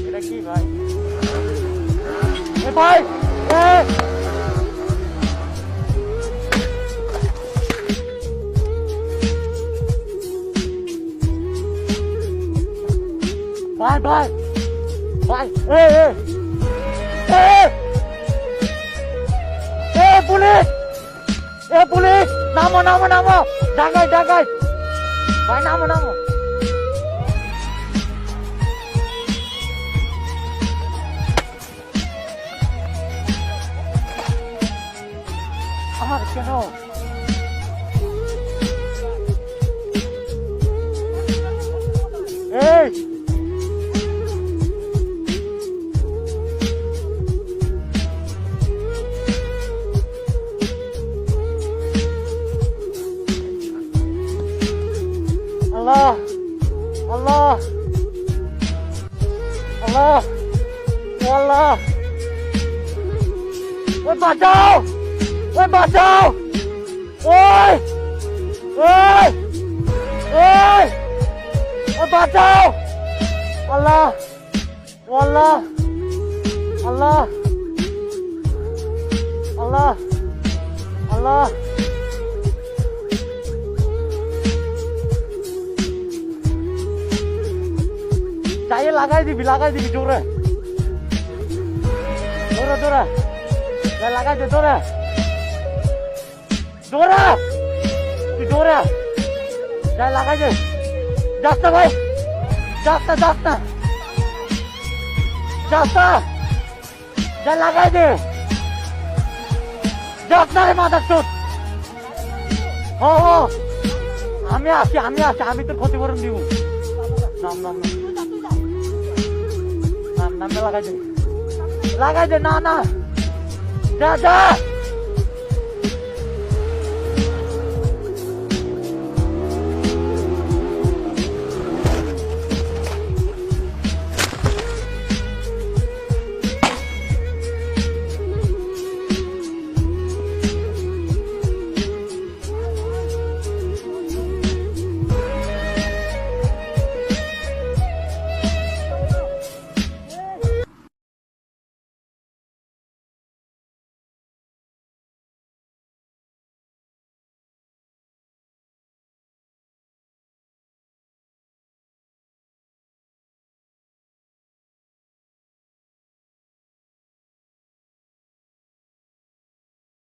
এটা কি ভাই? এ ভাই ভাই ভাই ভাই পুলিশ পুলিশ নামো নামো নামো ডাকাই ডাকাই ভাই নামো নামো আমার কেন এই Allah Allah Allah Allah ôi বাঁচাও ôi বাঁচাও ôi ôi ôi ôi বাঁচাও Allah Allah Allah Allah Allah চাইয়ে লাগাই দিবি জোরে জোরে জোরে লাগাই দে জোরে জোরে তুই জোরে যাই লাগাই দে যাস না ভাই যাস না যাই লাগাই দে যাস না রে মাথার চোট ও আমি আছি আমি তোর ক্ষতিপূরণ দিব নাম লাগাই দে না যা